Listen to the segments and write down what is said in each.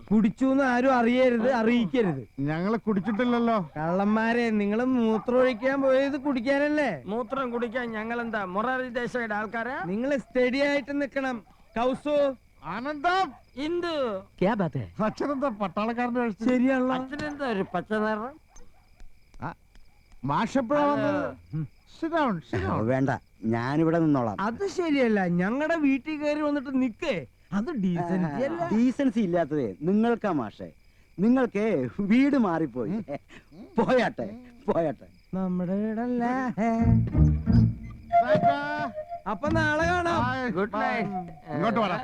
കുടിച്ചൂന്ന് ആരും അറിയരുത്, അറിയിക്കരുത്. ഞങ്ങള് കുടിച്ചിട്ടില്ലല്ലോ. കള്ളന്മാരെ, നിങ്ങള് മൂത്രം ഒഴിക്കാൻ പോയത് കുടിക്കാനല്ലേ? മൂത്രം കുടിക്കാൻ ഞങ്ങൾ എന്താ മൊറാർജി ദേശായിയുടെ ആൾക്കാരാ? നിങ്ങൾ സ്റ്റഡി ആയിട്ട് നിക്കണം. കൗസു, ആനന്ദം, ഇന്ദു, അച്ഛനെന്താ പട്ടാളക്കാരന്റെ ശരിയാണല്ലോ. അച്ഛനെന്താ ഒരു പച്ച നിറം? മാഷെപ്പോഴാ വന്നത്? വേണ്ട, ഞാനിവിടെ നിന്നോളാം. അത് ശരിയല്ല. ഞങ്ങളുടെ വീട്ടിൽ കയറി വന്നിട്ട് നിക്കേ, അത് ഡീസൻസി അല്ല. ഡീസൻസി ഇല്ലാത്തതേ നിങ്ങൾക്കാ മാഷെ. നിങ്ങൾക്ക് വീട് മാറിപ്പോയി. പോയാട്ടെ പോയാട്ടെ. നമ്മുടെ വീടല്ല. അപ്പൊ നാളെ കാണാം. Good night. ഇങ്ങോട്ട് വേണം.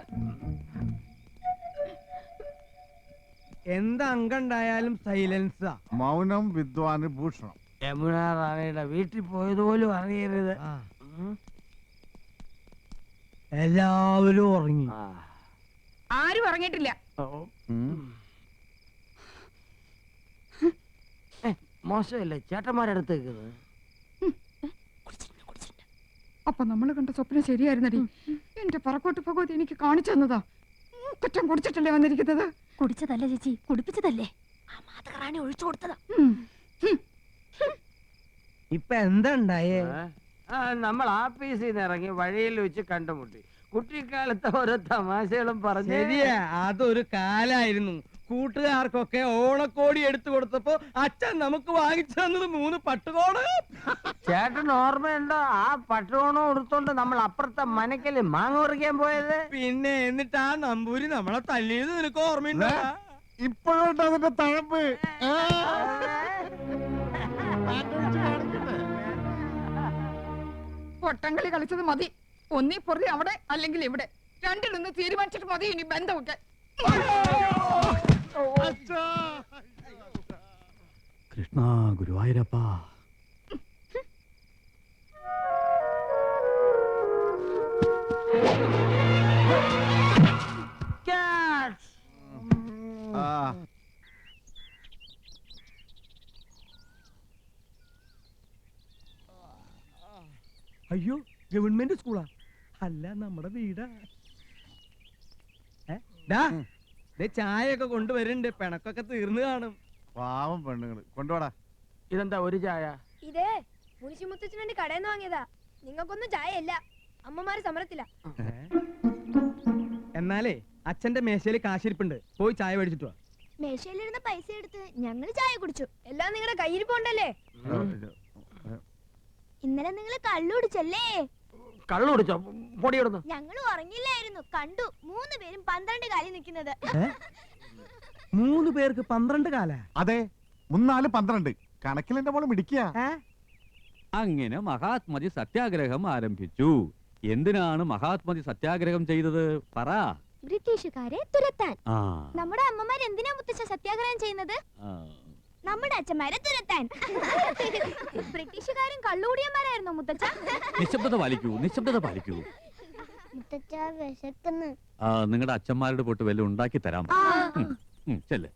എന്ത് അംഗണ്ടായാലും സൈലൻസാ. മൗനം വിദ്വാന് ഭൂഷണം. യമുന റാണിയുടെ വീട്ടിൽ പോയതുപോലും അറിയരുത്. എല്ലാവരും ഉറങ്ങി. ആരും ഉറങ്ങിയിട്ടില്ല. മോശമല്ലേ ചേട്ടന്മാരടുത്ത്. അപ്പൊ നമ്മള് കണ്ട സ്വപ്നം ശരിയായിരുന്നടി. എന്റെ പറക്കോട്ട് ഭഗവതി എനിക്ക് കാണിച്ചു തന്നതാ. കുറ്റം കുടിച്ചിട്ടല്ലേ വന്നിരിക്കുന്നത്? കുടിച്ചതല്ല ചേച്ചി, കുടിപ്പിച്ചതല്ലേ. ആ മാതകറാണി ഒഴിച്ചു കൊടുത്തതാ. ഇപ്പൊ എന്താ ഉണ്ടായേ? നമ്മൾ ആഫീസിൽ നിന്ന് ഇറങ്ങി വഴിയിൽ വെച്ച് കണ്ടുമുട്ടി. കുട്ടിക്കാലത്തെ ഓരോ തമാശകളും പറഞ്ഞു. ശരിയാ, അതൊരു കാലായിരുന്നു. കൂട്ടുകാർക്കൊക്കെ ഓണക്കോടി എടുത്തു കൊടുത്തപ്പോ അച്ഛൻ നമുക്ക് വാങ്ങിച്ചു തന്നത് 3 പട്ടുകോട്. ചേട്ടൻ ഓർമ്മയുണ്ടോ ആ പട്ടുകോണം എടുത്തോണ്ട് നമ്മൾ അപ്പുറത്തെ മനക്കല് മാങ്ങ പറിക്കാൻ പോയത്? പിന്നെ എന്നിട്ട് ആ നമ്പൂരി നമ്മളെ തല്ലിയത് നിനക്ക് ഓർമ്മയുണ്ടോ? ഇപ്പോഴുണ്ട് അതിന്റെ തഴമ്പ്. പൊട്ടങ്കളി കളിച്ചത് മതി. ഒന്നീ പൊറി അവിടെ അല്ലെങ്കിൽ ഇവിടെ, രണ്ടിലൊന്ന് തീരുമാനിച്ചിട്ട് മതി ഇനി ബന്ധമൊക്കെ. കൃഷ്ണ ഗുരുവായൂരപ്പ. അയ്യോ, ഗവൺമെന്റ് സ്കൂളാ? അല്ല, നമ്മുടെ വീടാ. ചായയൊക്കെ കൊണ്ടുവരുന്നുണ്ട്. പിണക്കൊക്കെ തീർന്നു കാണും. പാവം പെണ്ണുങ്ങള്. കൊണ്ടുപോടാ. ഇതെന്താ ഒരു ചായ? ഇതേ മുനിശി മുത്തച്ഛനെ കടയിൽ നിന്ന് വാങ്ങിയതാ. നിങ്ങൾക്കൊന്നും ചായ ഇല്ല. അമ്മമാര് സമരത്തില്ല. എന്നാലേ അച്ഛന്റെ മേശയില് കാശിരിപ്പുണ്ട്, പോയി ചായ മേടിച്ചിട്ട് വാ. മേശയിലിരുന്ന പൈസ എടുത്ത് ഞങ്ങൾ ചായ കുടിച്ചു. എല്ലാം നിങ്ങളുടെ കയ്യിൽ പോണ്ടല്ലേ? ഇന്നലെ നിങ്ങൾ കള്ളുടിച്ചല്ലേ? കള്ളുടിച്ചോ? പൊടിയിടുന്നു. ഞങ്ങൾ ഉറങ്ങില്ലായിരുന്നു. കണ്ടു 3 പേരും 12 കാലിൽ നിൽക്കുന്നത്. 3 പേർക്ക് 12 കാല? അതെ, 3 12 കണക്കിലെന്റെ മോള് മിടിക്കുക. അങ്ങനെ മഹാത്മജി സത്യാഗ്രഹം ആരംഭിച്ചു. എന്തിനാണ് മഹാത്മജി സത്യാഗ്രഹം ചെയ്തത്? പറ. ബ്രിട്ടീഷുകാരെ തുരത്താൻ. നമ്മുടെ അമ്മമാർ എന്തിനാ മുത്തച്ഛ സത്യാഗ്രഹം ചെയ്യുന്നത്? നമ്മുടെ അച്ഛന്മാരെ തുരത്താൻ. ബ്രിട്ടീഷുകാരും കള്ളുകൂടിയന്മാരായിരുന്നു മുത്തച്ഛ. നിശബ്ദത പാലിക്കൂ, നിശബ്ദത പാലിക്കൂ. നിങ്ങളുടെ അച്ഛന്മാരുടെ പൊട്ട് വല്ല ഉണ്ടാക്കി തരാം. ചെല്ലേ.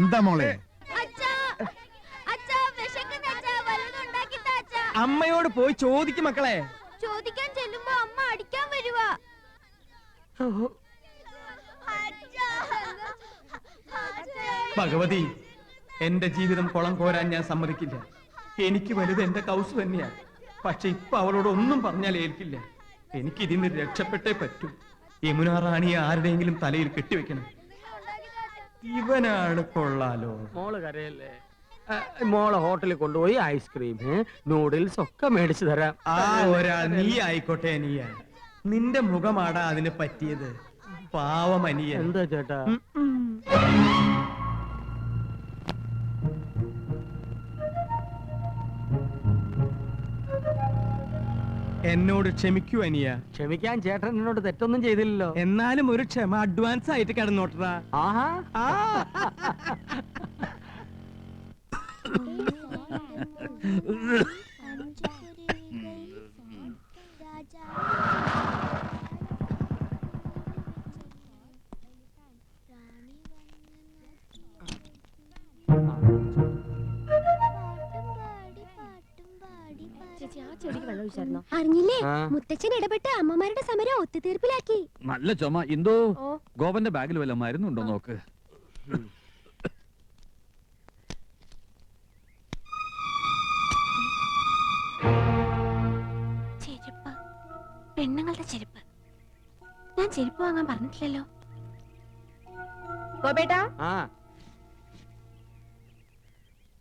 എന്താ മോളെ? അമ്മയോട് പോയി ചോദിക്കും മക്കളെ. ചോദിക്കാൻ ചെല്ലുമ്പോ അമ്മ അടിക്കാൻ വരുവാ. ഭഗവതി, എന്റെ ജീവിതം കുളം കോരാൻ ഞാൻ സമ്മതിക്കില്ല. എനിക്ക് വലുത് എന്റെ കൗസ് തന്നെയാ. പക്ഷെ ഇപ്പൊ അവളോട് ഒന്നും പറഞ്ഞാൽ ഏൽക്കില്ല. എനിക്ക് ഇതിന്ന് രക്ഷപ്പെട്ടേ പറ്റൂ. യമുന റാണിയെ ആരുടെയെങ്കിലും തലയിൽ കെട്ടിവെക്കണം. ഇവനാണ് കൊള്ളാലോ. മോള് കരയല്ലേ? മോളെ ഹോട്ടലിൽ കൊണ്ടുപോയി ഐസ്ക്രീം, നൂഡിൽസ് ഒക്കെ മേടിച്ചു തരാം. ആ ഒരാൾ നീ ആയിക്കോട്ടെ. അനിയ, നിന്റെ മുഖമാടാ അതിന് പറ്റിയത്. പാവമനിയ. എന്താ ചേട്ടാ? എന്നോട് ക്ഷമിക്കൂ അനിയ. ക്ഷമിക്കാൻ ചേട്ടൻ എന്നോട് തെറ്റൊന്നും ചെയ്തില്ലല്ലോ. എന്നാലും ഒരു ക്ഷമ അഡ്വാൻസ് ആയിട്ട് കിടന്നോട്ടറാ. ആഹാ. ചേച്ചി, ആ ചെടിക്ക് വെള്ളം ചോദിച്ചായിരുന്നോ? അറിഞ്ഞില്ലേ ആ. മുത്തച്ഛൻ ഇടപെട്ട് അമ്മമാരുടെ സമരം ഒത്തുതീർപ്പിലാക്കി. നല്ല ചുമ. എന്തോ ഓ. ഗോപന്റെ ബാഗിൽ വല്ല മരുന്നുണ്ടോ നോക്ക്. ചെരുപ്പ്, പെണ്ണുങ്ങളുടെ ചെരുപ്പ്. ഞാൻ ചെരുപ്പ് വാങ്ങാൻ പറഞ്ഞിട്ടില്ലല്ലോ. ഗോപേട്ടാ, ആ.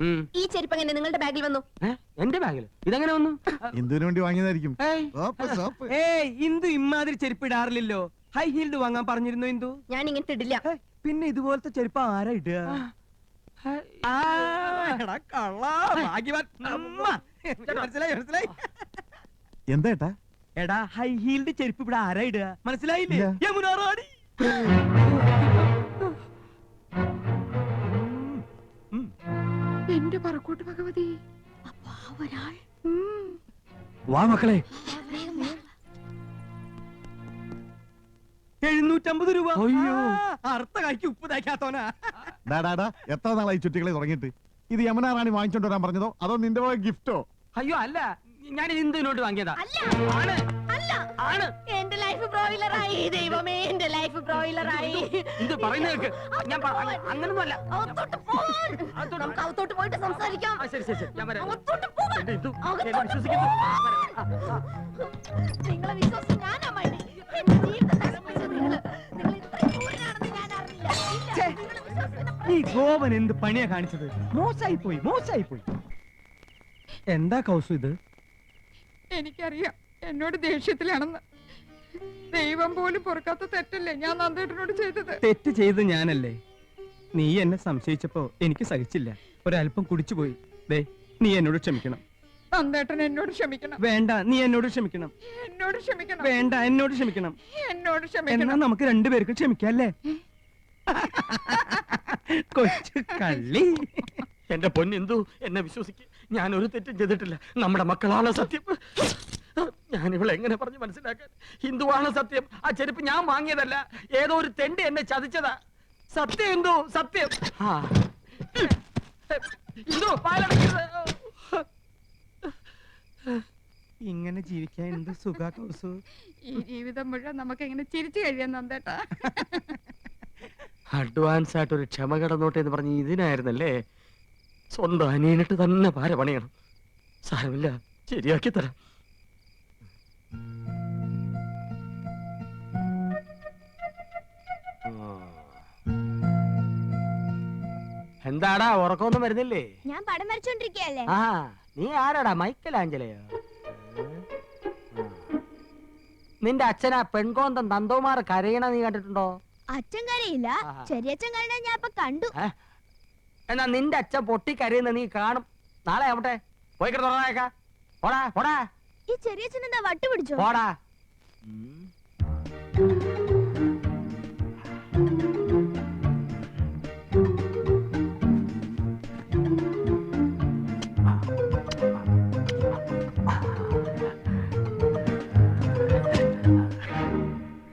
ഉം. ഈ ചെരുപ്പ് എങ്ങനെ നിങ്ങളുടെ ബാഗിൽ വന്നു? എന്റെ ബാഗില് ഇതെങ്ങനെ വന്നു? എന്തിനു വേണ്ടി വാങ്ങിയതായിരിക്കും ഏയ്. Soap, soap. ഏയ് ഇന്ദു ഇമ്മാതിരി ചെരുപ്പ് ഇടാറില്ലല്ലോ. ഹൈ ഹീൽഡ് വാങ്ങാൻ പറഞ്ഞിരുന്നു ഇന്ദു. ഞാൻ ഇങ്ങനത്തെ ഇടില്ല. പിന്നെ ഇതുപോലത്തെ ചെരുപ്പ് ആരാ ഇടുക? ആ, എടാ കള്ളാ, ഭാഗ്യവാൻ. അമ്മ. മനസ്സിലായി മനസ്സിലായി. എന്താ ഏട്ടാ? എടാ ഹൈ ഹീൽഡ് ചെരുപ്പ് ഇവിടെ ആരാ ഇടുക? മനസ്സിലായില്ലേ? ഇല്ല. യമുന റാണി. എന്റെ പറക്കോട്ട് ഭഗവതി. ഒരാൾ വാ മക്കളെ. 750 രൂപ. അയ്യോ. അർത്ഥ കായ്ക്ക് ഉപ്പ് തയ്ക്കാത്തോനാ. ഡാടാ എത്ര നാളായി ചുറ്റികളെ തുടങ്ങിയിട്ട്? ഇത് യമുന റാണി വാങ്ങിച്ചോണ്ട് വരാൻ പറഞ്ഞതോ അതോ നിന്റെ പോയ ഗിഫ്റ്റോ? അയ്യോ അല്ല, ഞാൻ ഇന്ദുവിനോട്ട് വാങ്ങിയതാ. ആണ് ആണ്. എന്റെ ലൈഫ് ബ്രോയിലറായി. ദൈവമേ, എന്റെ ലൈഫ് ബ്രോയിലറായി. ഇത് പറയുന്ന കേൾക്ക്. ഞാൻ അങ്ങനൊന്നും അല്ല. നമുക്ക് അകത്തോട്ട് പോയിട്ട് സംസാരിക്കാം. ശരി ശരി ശരി, ഞാൻ വരാം. അകത്തോട്ട് പോകാൻ. എന്റെ ഇന്ദു, അകത്തോട്ട് എന്നെ വിശ്വസിക്കുന്നു. നിങ്ങളെ വിശ്വാസം ഞാനാ മടി. എന്റെ ജീവിതം നശിപ്പിച്ച നിങ്ങൾ ഇത്രയും ക്രൂരനാണെന്ന് ഞാൻ അറിഞ്ഞില്ല. ഇല്ല, നിങ്ങളെ വിശ്വസിക്കുന്ന ഈ ഗോപൻ എന്ത് പണിയാ കാണിച്ചത്? മോശമായി പോയി, മോശമായി പോയി. എന്താ കൗസു ഇത്? എനിക്കറിയാം എന്നോട് ദേഷ്യത്തിലാണെന്ന്. ദൈവം പോലും പൊറുക്കാത്ത തെറ്റല്ലേ ഞാൻ നന്ദേട്ടനോട് ചെയ്തത്. തെറ്റ് ചെയ്ത് ഞാനല്ലേ? നീ എന്നെ സംശയിച്ചപ്പോ എനിക്ക് സഹിച്ചില്ല. ഒരല്പം കുടിച്ചുപോയി. ദേ, നീ എന്നോട് ക്ഷമിക്കണം. നന്ദേട്ടൻ എന്നോട് ക്ഷമിക്കണം. വേണ്ട, നീ എന്നോട് ക്ഷമിക്കണം. എന്നോട് ക്ഷമിക്കണം. വേണ്ട, എന്നോട് ക്ഷമിക്കണം. എന്നോട് എന്നാ ക്ഷമിക്കണം. നമുക്ക് രണ്ടുപേർക്കും ക്ഷമിക്കല്ലേ? കൊച്ചു കള്ളി. എന്റെ പൊന്നെന്തു, എന്നെ വിശ്വസിക്ക്. ഞാൻ ഒരു തെറ്റും ചെയ്തിട്ടില്ല. നമ്മുടെ മക്കളാണ് സത്യം. ഞാൻ ഇവിടെ എങ്ങനെ പറഞ്ഞു മനസ്സിലാക്കാൻ? ഹിന്ദുവാണ് സത്യം. ആ ചെരുപ്പ് ഞാൻ വാങ്ങിയതല്ല. ഏതോ ഒരു തെണ്ടി എന്നെ ചതിച്ചതാ. സത്യം എന്തോ, സത്യം. എന്തോ പാലടക്കരുത്. ഇങ്ങനെ ജീവിക്കാൻ എന്ത് സുഖ കൗസു. ഈ ജീവിതം മുഴുവൻ നമുക്ക് എങ്ങനെ ചിരിച്ചു കഴിയാൻ നന്ദേട്ടാ. അഡ്വാൻസ് ആയിട്ട് ഒരു ക്ഷമ കടന്നോട്ടെ എന്ന് പറഞ്ഞ് ഇതിനായിരുന്നല്ലേ? സ്വന്തം അനിയനിട്ട് തന്നെ പാര പണിയണം. സാരമില്ല, ശരിയാക്കി തരാം. എന്താടാ, ഉറക്കമൊന്നും വരുന്നില്ലേ? ഞാൻ പടം വരച്ചോണ്ടിരിക്കയല്ലേ. ആ, നീ ആരാടാ, മൈക്കലാഞ്ചലയോ? നിന്റെ അച്ഛനാ പെൺകോന്തൻ നന്ദകുമാർ കരയണ നീ കണ്ടിട്ടുണ്ടോ? അച്ഛൻ കരയില്ല, ആഹാ. ചെറിയച്ഛൻ കരയണ ഞാൻ ഇപ്പൊ കണ്ടു. എന്നാ നിന്റെ അച്ഛൻ പൊട്ടി കരയുന്ന നീ കാണും. നാളെ ആവട്ടെ, പോയി കിടന്നേക്കാ. പോടാ പോടാ ഈ ചെറിയച്ഛൻ എന്താ വട്ടു പിടിച്ചോ? പോടാ.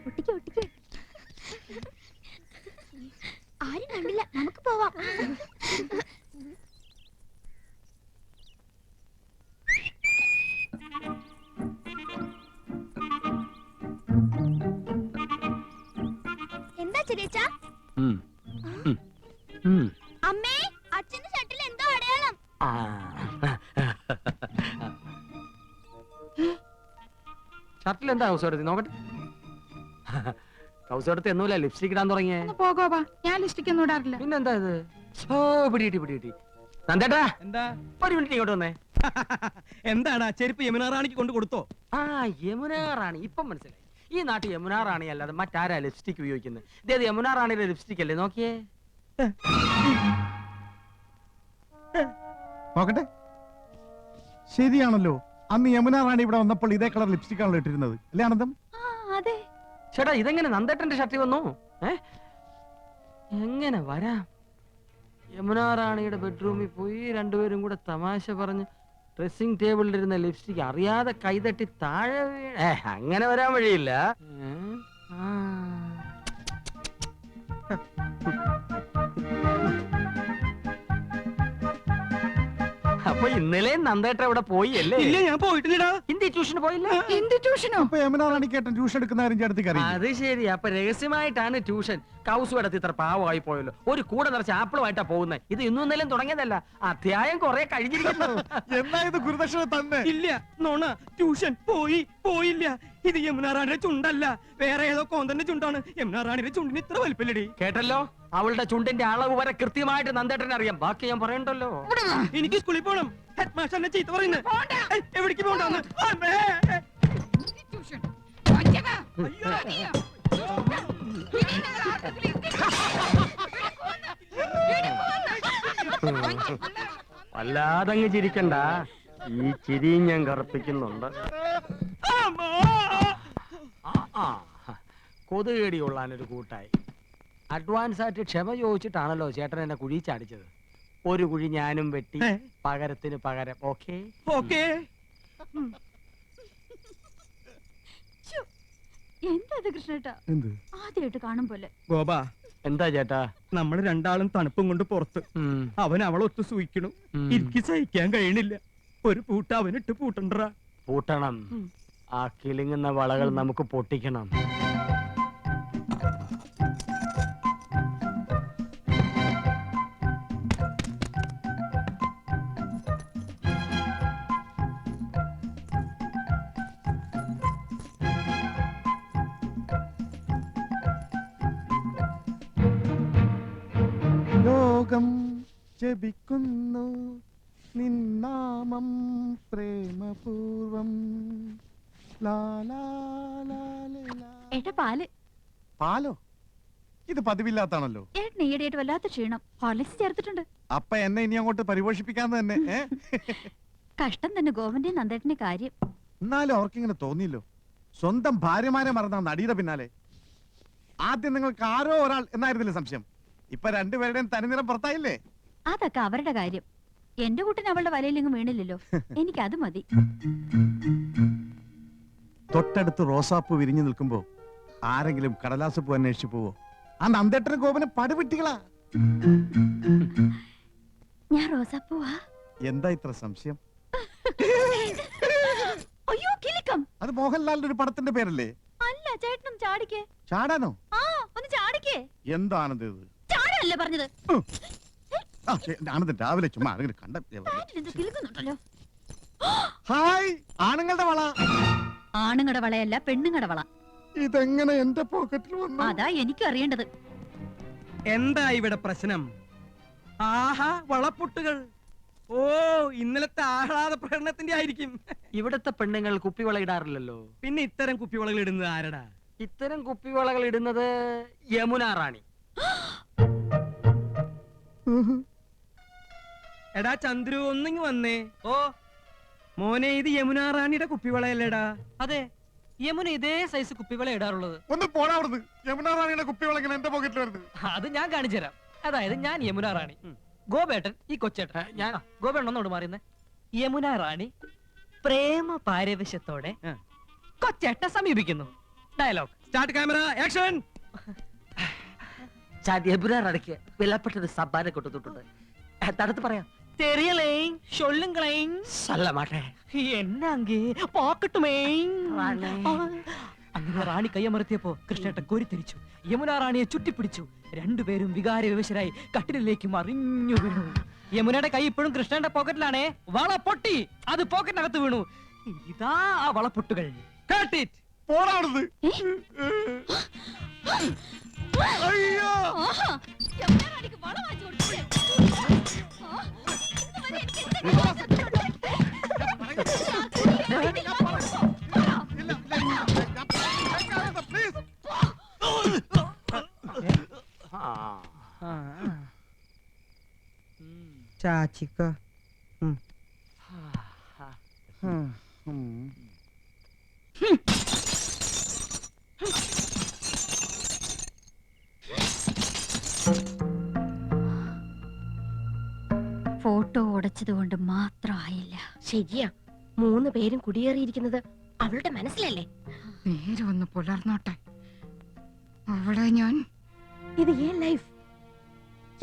ഒട്ടിക്ക് ഒട്ടിക്ക്. ആരും കണ്ടില്ല, നമുക്ക് പോവാം. എന്താ ചെറിയച്ഛാ? അമ്മേ, അച്ഛന്റെ ഷർട്ടിൽ എന്തോ അടയാളം. ഷർട്ടിൽ എന്താ കൗസോടത്തി നോക്കട്ടെ. കൗസോടത്തി എന്നൂല ലിപ്സ്റ്റിക് ഇടാൻ തുടങ്ങിയേ. ഒന്ന് പോകോപ്പാ, ഞാൻ ലിസ്റ്റിക്ക് ഒന്നും ഇടാറില്ല. പിന്നെന്താ ഇത്? പിടികിട്ടി. നന്ദേട്ടാ, എന്താ? ഒരു മിനിറ്റ് ഇങ്ങോട്ട് വന്നേ. എന്താടാ, ചെരുപ്പ് യമുന റാണിക്ക് കൊണ്ട് കൊടുത്തോ? ആ, യമുന റാണി. ഇപ്പം മനസ്സിലായി. ഈ നാട്ടിൽ യമുന റാണി അല്ലാതെ മറ്റാരാ ലിപ്സ്റ്റിക് ഉപയോഗിക്കുന്നത്? ഇതേത് യമുന റാണിയുടെ ലിപ്സ്റ്റിക് അല്ലേ? നോക്കിയേ. നോക്കട്ടെ, ശരിയാണല്ലോ. അന്ന് യമുന റാണി ഇവിടെ വന്നപ്പോൾ ഇതേ കളർ ലിപ്സ്റ്റിക് ആണല്ലോ ഇട്ടിരുന്നത്, അല്ലേ ആനന്ദം? അതെ. ചേട്ടാ, ഇതെങ്ങനെ നന്ദേട്ടന്റെ ഷർട്ടിൽ വന്നു? എങ്ങനെ വരാം? യമുന റാണിയുടെ ബെഡ്റൂമിൽ പോയി രണ്ടുപേരും കൂടെ തമാശ പറഞ്ഞ് ഡ്രസ്സിംഗ് ടേബിളിലിരുന്ന ലിപ്സ്റ്റിക് അറിയാതെ കൈതട്ടി താഴെ അങ്ങനെ വരാൻ വഴിയില്ല. അപ്പൊ ഇന്നലെ നന്ദേട്ട ഇവിടെ പോയി അല്ലേ? ഇല്ല, ഞാൻ പോയിട്ടില്ലടാ. ഹിന്ദി ട്യൂഷന് പോയില്ല? എന്ത് ട്യൂഷനോ? അപ്പൊ യമുന റാണിക്കേട്ടൻ ട്യൂഷൻ എടുക്കുന്ന കാര്യം ചേട്ടത്തിക്ക് അറിയില്ലേ? അത് ശരി. അപ്പൊ രഹസ്യമായിട്ടാണ് ട്യൂഷൻ. കൗസുവടത്ത് ഇത്ര പാവമായി പോയല്ലോ. ഒരു കൂടെ നിറച്ച് ആപ്പിളുമായിട്ടാ പോകുന്നത്. ഇത് ഇന്നും ഇന്നലെയും തുടങ്ങിയതല്ല, അധ്യായം കുറെ കഴിഞ്ഞിരിക്കുന്നു. എന്നാ ഇത് ഗുരുദക്ഷിണ തന്നെ? ഇല്ല, നോണ. ട്യൂഷൻ പോയില്ല. ഇത് യമുന റാണിയുടെ ചുണ്ടല്ല, വേറെ ഏതോ കോന്തന്റെ ചുണ്ടാണ്. യമുന റാണിയുടെ ചുണ്ടിന് ഇത്ര വലിപ്പല്ലടി. കേട്ടല്ലോ, അവളുടെ ചുണ്ടിന്റെ അളവ് വരെ കൃത്യമായിട്ട് നന്ദേട്ടനെ അറിയാം. ബാക്കി ഞാൻ പറയണ്ടല്ലോ. എനിക്ക് സ്കൂളിൽ പോണം. ഹെഡ് മാസ്റ്റർ എന്നെ ചീത്ത പറയുന്നത്. എവിടേക്ക് പോകണ്ടെന്ന്. ട്യൂഷൻ വഞ്ചക. അയ്യോ. വല്ലാതങ്ങ് ചിരിക്കണ്ട, ഈ ചിരി ഞാൻ കറുപ്പിക്കുന്നുണ്ട്. കൊതുകേടി കൊള്ളാനൊരു കൂട്ടായി. അഡ്വാൻസ് ആയിട്ട് ക്ഷമ ചോദിച്ചിട്ടാണല്ലോ ചേട്ടൻ എന്നെ കുഴി ചാടിച്ചത്. ഒരു കുഴി ഞാനും വെട്ടി, പകരത്തിന് പകരം. Okay okay. എന്താ കൃഷ്ണേട്ടാ? എന്ത്? ആദ്യമായിട്ട് കാണും പോലെ. ഗോപ, എന്താ ചേട്ടാ? നമ്മൾ രണ്ടാളും തണുപ്പും കൊണ്ട് പുറത്ത്. അവൻ അവളൊത്ത് സൂയിക്കണം. എനിക്ക് സഹിക്കാൻ കഴിയണില്ല. ഒരു പൂട്ട അവനിട്ട് പൂട്ടണ്ടറാ. പൂട്ടണം. ആ കിളിങ്ങുന്ന വളകൾ നമുക്ക് പൊട്ടിക്കണം. ലോകം ജപിക്കുന്നു നിന്നാമം പ്രേമപൂർവം. ഏട്ടാ പാല്. പാലോ? ഇത് പതിവില്ലാത്താണല്ലോ. ഏട്ടന് ഈയിടെയായിട്ട് വല്ലാത്ത ക്ഷീണം. ഹോർലിക്സ് ചേർത്തിട്ടുണ്ട്. അപ്പൊ എന്നെ ഇനി അങ്ങോട്ട് പരിപോഷിപ്പിക്കാന്ന് തന്നെ. കഷ്ടം തന്നെ ഗോവന്റെ നന്ദേട്ടന്റെ കാര്യം. എന്നാലും അവർക്കിങ്ങനെ തോന്നിയില്ലോ, സ്വന്തം ഭാര്യമാരെ മറന്ന നടിയുടെ പിന്നാലെ. ആദ്യം നിങ്ങൾക്ക് ആരോ ഒരാൾ എന്നായിരുന്നില്ലേ സംശയം? ഇപ്പൊ രണ്ടുപേരുടെയും തനിനിറം പുറത്തായില്ലേ? അതൊക്കെ അവരുടെ കാര്യം. എന്റെ കൂട്ടിന് അവളുടെ വലയിലെങ്ങും വീണില്ലല്ലോ. എനിക്കത് മതി. തൊട്ടടുത്ത് റോസാപ്പൂ വിരിഞ്ഞു നിൽക്കുമ്പോ ആരെങ്കിലും കടലാസപ്പൂ അന്വേഷിച്ചു പോവോ? ആ നന്ദേട്ടനും ഗോപനും പടുവിട്ടികളാ. ഞാൻ റോസാപ്പൂവാ. എന്താ ഇത്ര സംശയം? അയ്യോ കിലുക്കം. അത് മോഹൻലാലിന്റെ ഒരു പടത്തിന്റെ പേരല്ലേ? അല്ല, ചേട്ടനും ചാടിക്കേ. ചാടാനോ? ആ, ഒന്ന് ചാടിക്കേ. എന്താണത് ഇത്? ചാടല്ലേ പറഞ്ഞത്? ആനന്ദ് രാവിലെ ചുമ്മാ ആരെങ്കിലും കണ്ട. പാന്റിൽ കിലുക്കുന്നുണ്ടല്ലോ. ഹായ്, ആണുങ്ങളുടെ വള. ആണുങ്ങളുടെ വളയല്ല, പെണ്ണുങ്ങളുടെ വള. ഇതെങ്ങനെ എന്റെ പോക്കറ്റിൽ വന്നു? അതാ എനിക്കും അറിയേണ്ടത്. എന്താ ഇവിടെ പ്രശ്നം? ആഹാ, വളപ്പൊട്ടുകൾ. ഓ, ഇന്നലത്തെ ആഹ്ലാദ പ്രകടനത്തിന്റെ ആയിരിക്കും. ഇവിടത്തെ പെണ്ണുങ്ങൾ കുപ്പിവള ഇടാറില്ലല്ലോ. പിന്നെ ഇത്തരം കുപ്പിവളകൾ ഇടുന്നത് ആരടാ? ഇത്തരം കുപ്പിവളകൾ ഇടുന്നത് യമുന റാണി. എടാ ചന്ദ്രു, ഒന്നിങ്ങ് വന്നേ. ഓ മോനെ, ഇത് യമുന റാണിയുടെ കുപ്പിവളയല്ലേടാ? അതെ, യമുന ഇതേ സൈസ് കുപ്പിവള ഇടാറുള്ളത്. ഒന്ന് പോടാവുന്നത്. യമുന റാണിയുടെ കുപ്പിവള ഇങ്ങനെ എന്റെ പോക്കറ്റിൽ വരുന്നത്. അത് ഞാൻ കാണിച്ചു തരാം. അതായത് ഞാൻ യമുന റാണി, ഗോപേട്ടൻ ഈ കൊച്ചേട്ടൻ. ഞാൻ ഗോപേട്ടൻ ഒന്നോട് മാറിയുന്നേ. യമുന റാണി പ്രേമ പാരവശ്യത്തോടെ കൊച്ചേട്ടനെ സമീപിക്കുന്നു. Dialogue start, camera, action. Yamuna റാണിക്ക് വിലപ്പെട്ടൊരു സമ്മാനം കൊടുത്തിട്ടുണ്ട്. തടുത്ത് പറയാം. தெரியலேன் சொல்லுங்களேன். சொல்ல மாட்டேன். என்ன அங்கே பாக்கட்டுமேன். അങ്ങനെ റാണി കയ്യമർത്തിയപ്പോ കൃഷ്ണേട്ടൻ കോരിത്തിരിച്ചു. യമുന റാണിയെ ചുറ്റിപ്പിടിച്ചു. രണ്ടുപേരും വികാര വിവശരായി കട്ടിലേക്ക് മറിഞ്ഞു വീണു. യമുനയുടെ കൈ ഇപ്പോഴും കൃഷ്ണന്റെ പോക്കറ്റിലാണേ. വള പൊട്ടി, അത് പോക്കറ്റിനകത്ത് വീണു. ഇതാ ആ വളപ്പൊട്ടുകൾ. പോടാവുന്നത്. അയ്യോ, യമുനാറാണിക്ക് വള വാങ്ങിച്ചു കൊടുത്തില്ലേ? ചാച്ചിക്ക ഫോട്ടോ ഉടച്ചത് കൊണ്ട് മാത്രമായില്ല. ശരിയാ, 3 പേരും കുടിയേറിയിരിക്കുന്നത് അവളുടെ മനസ്സിലല്ലേ? നേരെ ഒന്ന് പുലർന്നോട്ടെ. അവളെ ഞാൻ இது ஏன் லைஃப்?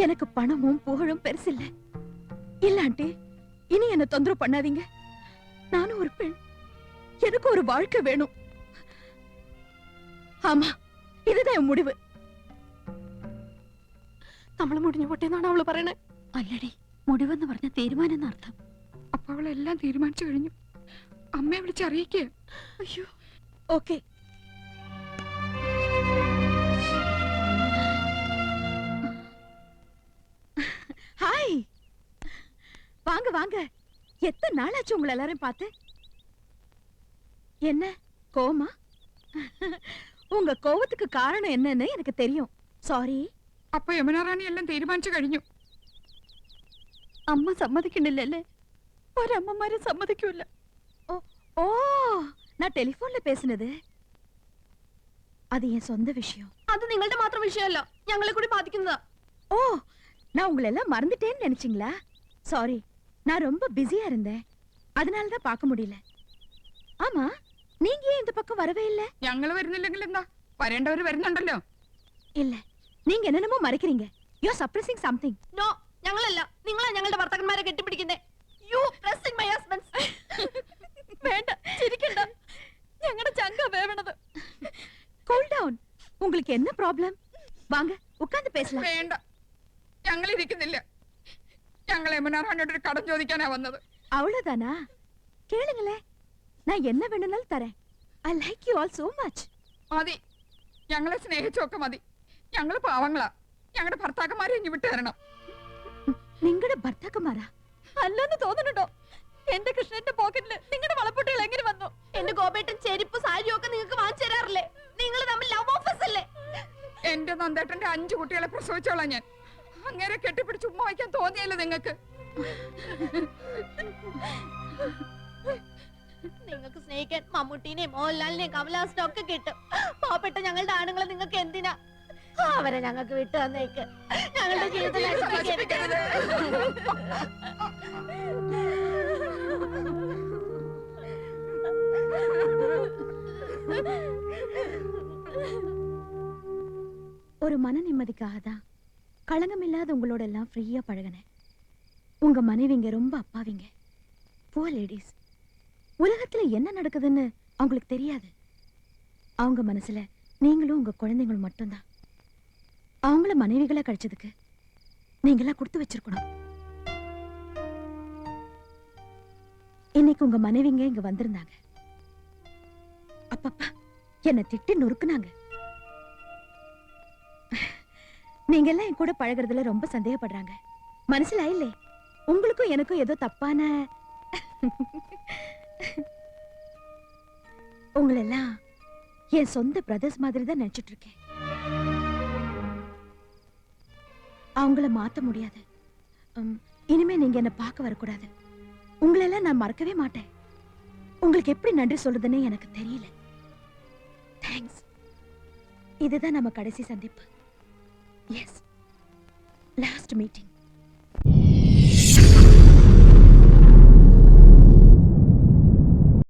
எனக்கு பணமும் புகழும் பெருசில்ல. இல்லாட்டி இனி என்ன தொந்தரவு பண்ணாதீங்க. நானும் ஒரு பெண், எனக்கு ஒரு வாழ்க்கை வேணும். ஆமா, இதுதான் என் முடிவு. നമ്മള് മുടിഞ്ഞു പൊട്ടിയെന്നാണ് അവള് പറയണേ. അല്ലടി, മുടിവെന്ന് പറഞ്ഞ തീരുമാനം എന്നർത്ഥം. അപ്പൊ അവളെല്ലാം തീരുമാനിച്ചു കഴിഞ്ഞു. അമ്മയെ വിളിച്ചറിയിക്കുക. അയ്യോ, ഓക്കെ. ஹாய், வாங்க வாங்க. எத்தனை நாளாச்சு உங்களை எல்லாரும் பார்த்து? என்ன கோவமா? உங்க கோவத்துக்கு காரணம் என்னன்னு எனக்கு தெரியும். சாரி. അപ്പൊ യമുന റാണി എല്ലാം തീരുമാനിച്ചു കഴിഞ്ഞു. അമ്മ സമ്മതിക്കണില്ലല്ലേ? ഒരമ്മമാരും സമ്മതിക്കൂല. ഓ ഓ, நான் ടെലിഫോണിൽ பேசினது அது என் சொந்த விஷயம். அது നിങ്ങളുടെ മാത്രം വിഷയമല്ല, ഞങ്ങളെ കൂടി ബാധിക്കുന്നതാ. ஓ, நான் உங்களை எல்லாம் மறந்துட்டேன்னு நினைச்சீங்களா? சாரி, நான் ரொம்ப பிஸியா இருந்தேன், அதனால தான் பார்க்க முடியல. ஆமா, நீங்க ஏன் இந்த பக்கம் வரவே இல்ல? ഞങ്ങൾ വരുന്നില്ലെങ്കിൽ എന്താ, വരേണ്ടവര് വരുന്നുണ്ടല്ലോ. இல்ல, நீங்க என்னென்னமோ மறைக்கிறீங்க. You are suppressing something. നോ, ഞങ്ങളല്ല, നിങ്ങളാ ഞങ്ങളുടെ ഭർത്താക്കന്മാരെ കെട്ടിപ്പിടിക്കുന്നേ. You pressing my husbands. വേണ്ട, ചിരിക്കണ്ട, ഞങ്ങളുടെ ചങ്ക വേവണത്. Cool down. உங்களுக்கு என்ன ப்ராப்ளம்? வாங்க உட்கார்ந்து பேசலாம். വേണ്ട, ഞങ്ങൾ ഇരിക്കുന്നില്ല. ഞങ്ങൾ യമുന റാണിയോട് ഒരു കടം ചോദിക്കാനാ വന്നത്. அவ்வளவுதானா? கேளுங்களே, நான் என்ன வேணும்னாலும் தரேன். I like you all so much. മതി, ഞങ്ങളെ സ്നേഹിച്ചൊക്കെ മതി. ഞങ്ങൾ പാവങ്ങളാ. ഞങ്ങളുടെ ഭർത്താക്കന്മാരെ ഇനി വിട്ടു തരണം. നിങ്ങളുടെ ഭർത്താക്കന്മാരാ? അല്ലെന്ന് തോന്നുന്നുണ്ടോ? എന്റെ കൃഷ്ണന്റെ പോക്കറ്റില് നിങ്ങളുടെ വളപ്പൊട്ടുകൾ എങ്ങനെ വന്നു? എന്റെ ഗോപേട്ടൻ ചെരുപ്പ് സാരിയും ഒക്കെ നിങ്ങൾക്ക് വാങ്ങിച്ചു തരാറില്ലേ? നിങ്ങൾ തമ്മിൽ ലവ് ഓഫേഴ്സ് അല്ലേ? എന്റെ നന്ദേട്ടന്റെ 5 കുട്ടികളെ പ്രസവിച്ചോളാം ഞാൻ. അങ്ങനെ കെട്ടിപ്പിടിച്ച് ഉമ്മ വയ്ക്കാൻ തോന്നിയല്ലോ നിങ്ങൾക്ക്? നിങ്ങൾക്ക് സ്നേഹിക്കാൻ മമ്മൂട്ടിനെയും മോഹൻലാലിനെയും കമലഹാസനെയും ഒക്കെ കിട്ടും. പാവപ്പെട്ട ഞങ്ങളുടെ ആണുങ്ങളെ നിങ്ങൾക്ക് എന്തിനാ? അവരെ ഞങ്ങൾക്ക് വിട്ടു തന്നേക്ക്. ഞങ്ങളുടെ ജീവിതം നശിപ്പിക്കരുത്. ஒரு மன நிம்மதிக்காக தான் களங்கமில்லாத உங்களோட எல்லாம் ஃப்ரீயா பழகினேன். உங்க மனைவிங்க ரொம்ப அப்பாவிங்க, புவர் லேடிஸ். உலகத்துல என்ன நடக்குதுன்னு அவங்களுக்கு தெரியாது. அவங்க மனசுல நீங்களும் உங்க குழந்தைங்களும் மட்டும்தான். அவங்கள மனைவிகளா கிடைச்சதுக்கு நீங்களா கொடுத்து வச்சிருக்கணும். இன்னைக்கு உங்க மனைவிங்க இங்க வந்திருந்தாங்க. அப்பப்பா, என்ன திட்டி நொறுக்குனாங்க. நீங்க எல்லாம் என் கூட பழகுறதுல ரொம்ப சந்தேகப்படுறாங்க. മനസ്സിലായില്ലേ? உங்களுக்கும் எனக்கும் ஏதோ தப்பான உங்களெல்லாம் என் சொந்த பிரதர்ஸ் மாதிரி தான் நினைச்சிட்டு இருக்கேன். அவங்கள மாத்த முடியாது. இனிமே நீங்க என்ன பார்க்க வரக்கூடாது. உங்களெல்லாம் நான் மறக்கவே மாட்டேன். உங்களுக்கு எப்படி நன்றி சொல்றதுன்னு எனக்கு தெரியல. தேங்க்ஸ். இதுதான் நம்ம கடைசி சந்திப்பு. Yes, last meeting.